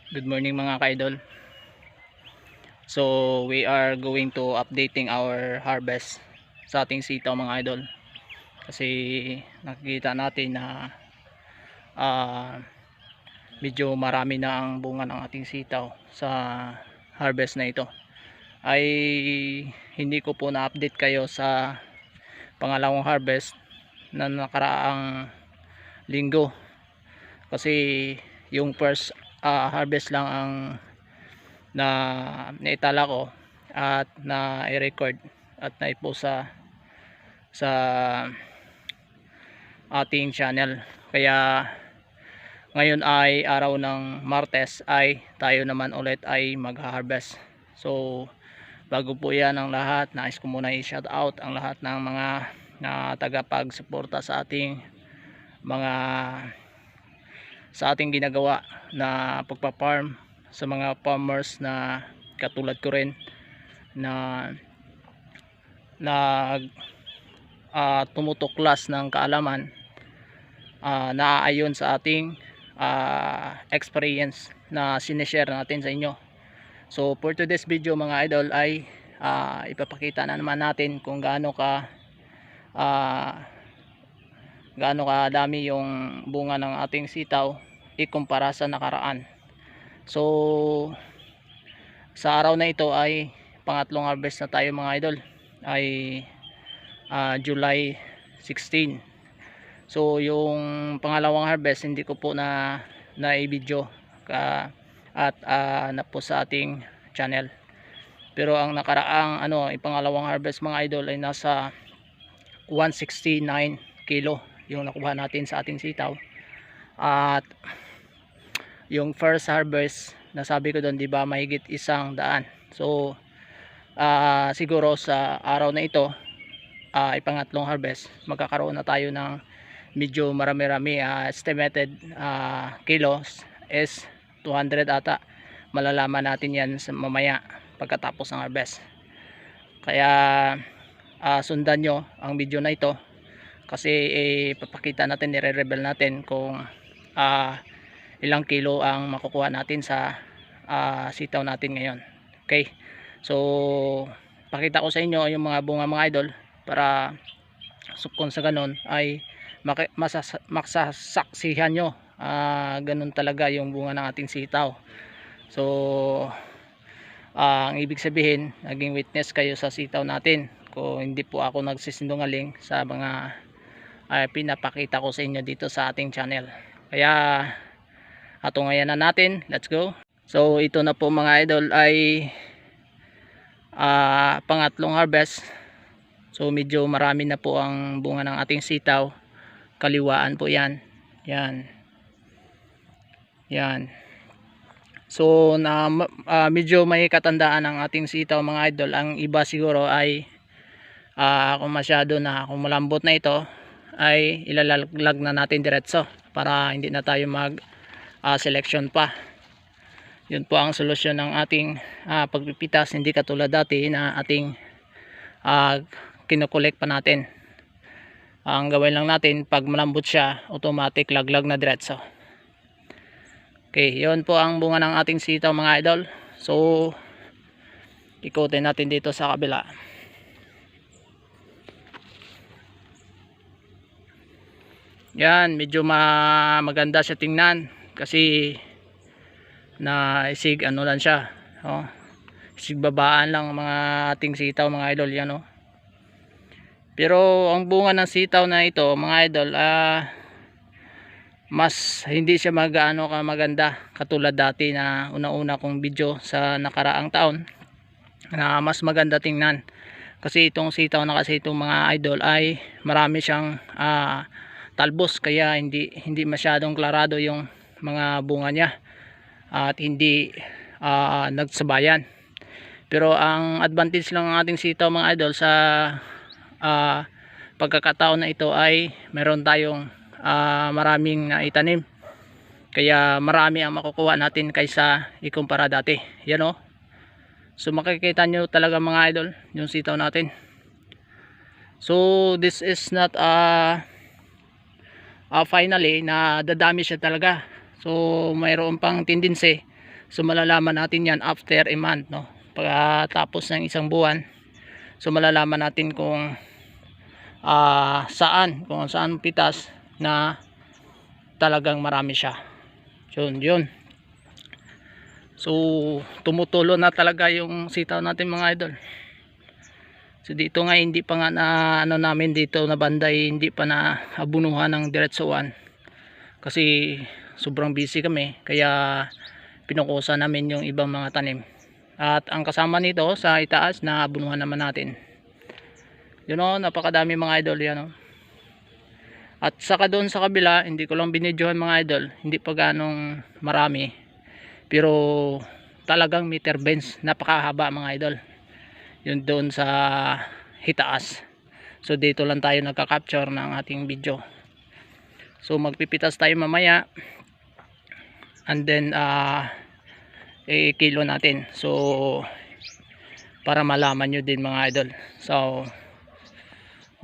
Good morning mga ka-idol. So we are going to updating our harvest sa ating sitaw mga idol. Kasi nakikita natin na medyo marami na ang bunga ng ating sitaw sa harvest na ito. Ay hindi ko po na-update kayo sa pangalawang harvest na nakaraang linggo. Kasi yung first harvest lang ang na naitala ko at na i-record at na-post sa ating channel. Kaya ngayon ay araw ng Martes ay tayo naman ulit ay mag-harvest. So bago po yan ang lahat, nais ko muna i-shout out ang lahat ng mga tagapag-suporta sa ating mga ginagawa na pagpa-farm, sa mga farmers na katulad ko rin na tumutuklas ng kaalaman naaayon sa ating experience na sinishare natin sa inyo. So for today's video mga idol ay ipapakita na naman natin kung gaano dami yung bunga ng ating sitaw ikumpara sa nakaraan. So sa araw na ito ay pangatlong harvest na tayo mga idol, ay July 16. So yung pangalawang harvest hindi ko po na i-video at na po sa ating channel. Pero ang nakaraang pangalawang harvest mga idol ay nasa 169 kilo yung nakuha natin sa ating sitaw. At yung first harvest, nasabi ko doon, di ba, mahigit 100. So siguro sa araw na ito, ipangatlong harvest, magkakaroon na tayo ng medyo marami-rami. Estimated kilos is 200 ata. Malalaman natin yan mamaya pagkatapos ng harvest. Kaya sundan nyo ang video na ito kasi papakita natin, nire-reveal natin kung ilang kilo ang makukuha natin sa sitaw natin ngayon. Okay, so pakita ko sa inyo yung mga bunga mga idol para kung sa ganun ay masasaksihan nyo ganun talaga yung bunga ng ating sitaw. So ang ibig sabihin, naging witness kayo sa sitaw natin kung hindi po ako nagsisinungaling sa mga pinapakita ko sa inyo dito sa ating channel. Kaya atungayan na natin, let's go. So ito na po mga idol ay pangatlong harvest. So medyo marami na po ang bunga ng ating sitaw. Kaliwaan po yan. Yan. So medyo may katandaan ang ating sitaw mga idol. Ang iba siguro ay kung kung malambot na ito ay ilalaglag na natin diretso para hindi na tayo mag selection pa. Yun po ang solusyon ng ating pagpipitas, hindi katulad dati na ating kinokolek pa natin. Ang gawin lang natin, pag malambot siya, automatic laglag na diretso. Okay, yun po ang bunga ng ating sitaw mga idol. So ikutin natin dito sa kabila. Yan, medyo maganda siya tingnan kasi na isig lang siya, isig babaan lang mga ating sitaw mga idol yan, Pero ang bunga ng sitaw na ito mga idol, mas hindi siya maganda katulad dati na una-una kong video sa nakaraang taon na mas maganda tingnan. Kasi itong sitaw na kasi itong mga idol ay marami siyang talbos, kaya hindi masyadong klarado yung mga bunga niya at hindi nagsabayan. Pero ang advantage lang ng ating sitaw mga idol sa pagkakataon na ito ay meron tayong maraming itanim, kaya marami ang makukuha natin kaysa ikumpara dati. Yan so makikita nyo talaga mga idol yung sitaw natin. So this is not finally na dadami siya talaga. So mayroon pang tendency So malalaman natin yan after a month, no? Pagkatapos ng isang buwan, so malalaman natin kung kung saan pitas na talagang marami siya. Yun. So tumutulo na talaga yung sitaw natin mga idol. So dito nga hindi pa nga na namin dito na banday, hindi pa na abunuhan ng diretsuan kasi sobrang busy kami, kaya pinukusa namin yung ibang mga tanim. At ang kasama nito sa itaas na abunuhan naman natin. Yun o, napakadami mga idol yan o. At saka doon sa kabila, hindi ko lang binidyohan mga idol, hindi pa ganong marami, pero talagang meter bends, napakahaba mga idol. Yun doon sa hitaas. So dito lang tayo nagka-capture ng ating video. So magpipitas tayo mamaya, and then kilo natin, so para malaman nyo din mga idol. So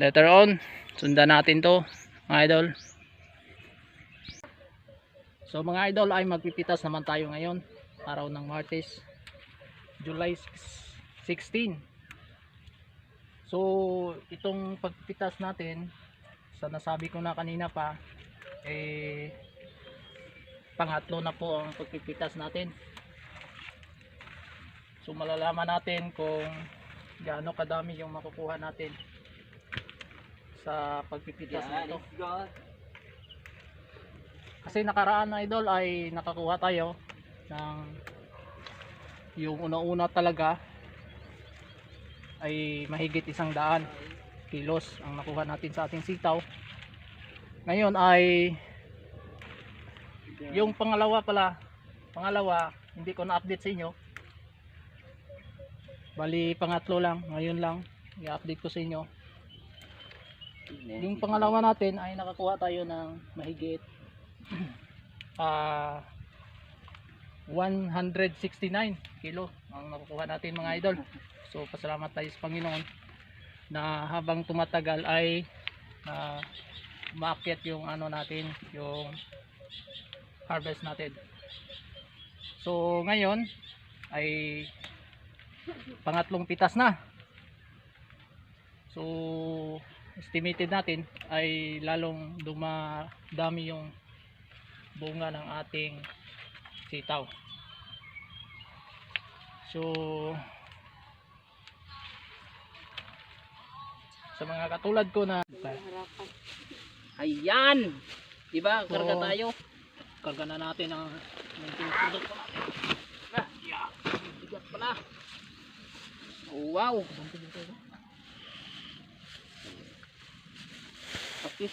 later on, sundan natin to mga idol. So mga idol, ay magpipitas naman tayo ngayon, araw ng Martes, July 16. So itong pagpitas natin, sa nasabi ko na kanina pa, pangatlo na po ang pagpipitas natin. So malalaman natin kung gaano kadami yung makukuha natin sa pagpipitas nito. Kasi nakaraan na idol ay nakakuha tayo ng yung una-una talaga ay mahigit 100 kilos ang nakuha natin sa ating sitaw. Ngayon ay yung pangalawa hindi ko na-update sa inyo. Bali pangatlo lang, ngayon lang i-update ko sa inyo. Yung pangalawa natin ay nakakuha tayo ng mahigit 169 kilo ang nakukuha natin mga idol. So pasalamat tayo sa Panginoon na habang tumatagal ay maakyat yung natin, yung harvest natin. So ngayon ay pangatlong pitas na. So estimated natin ay lalong dumadami yung bunga ng ating sitaw. So sa mga katulad ko na ayan, diba? Karga tayo. Karga na natin ang product natin. Yeah. Bigat pala. Oh, wow. Okay.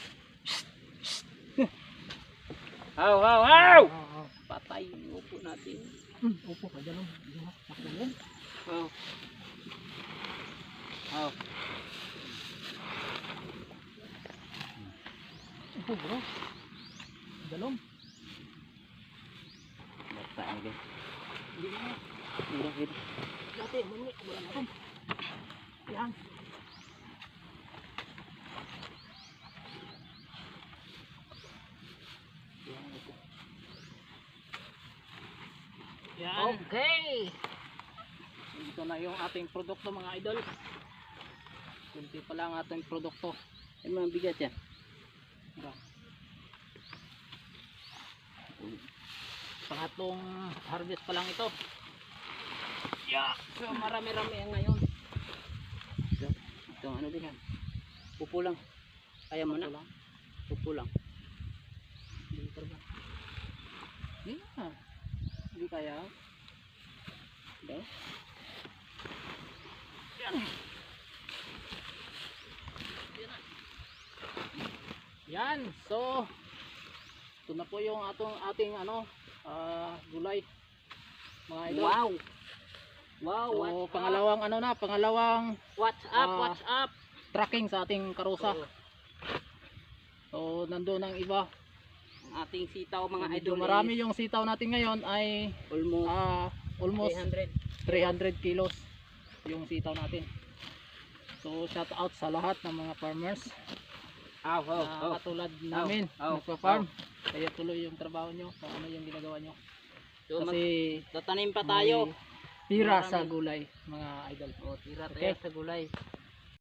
Wow. Patay yung upo natin. Upo ka dyan. Wow. Upo bro. Dalom. Bata ang gay. Hindi na. Hirap. Dati, mami, wala na ito. Yan. Yan. Okay. Ito na yung ating produkto mga idol. Kunti pa lang ating produkto. Ay, mga bigat yan. Pangatlong harvest pa lang ito. Yeah. So marami-rami yan ngayon. Ito ano din yan. Pupo lang. Kaya mo na. Pupo lang. Yeah. Hindi kaya. Hindi. Yan. Yan. So ito na po yung ating gulay mga idol. Wow. So pangalawang Watch up. tracking sa ating karusa. So nandoon ang iba. Ang ating sitaw mga Medyo idol. marami yung sitaw natin ngayon ay almost 300 kilos yung sitaw natin. So shout out sa lahat ng mga farmers katulad namin nagpa-farm. Kaya tuloy yung trabaho nyo, kung ano yung ginagawa nyo. So, Kasi tatanim pa tayo. may tira Marami. sa gulay mga idol. O, tira Okay. tayo sa gulay.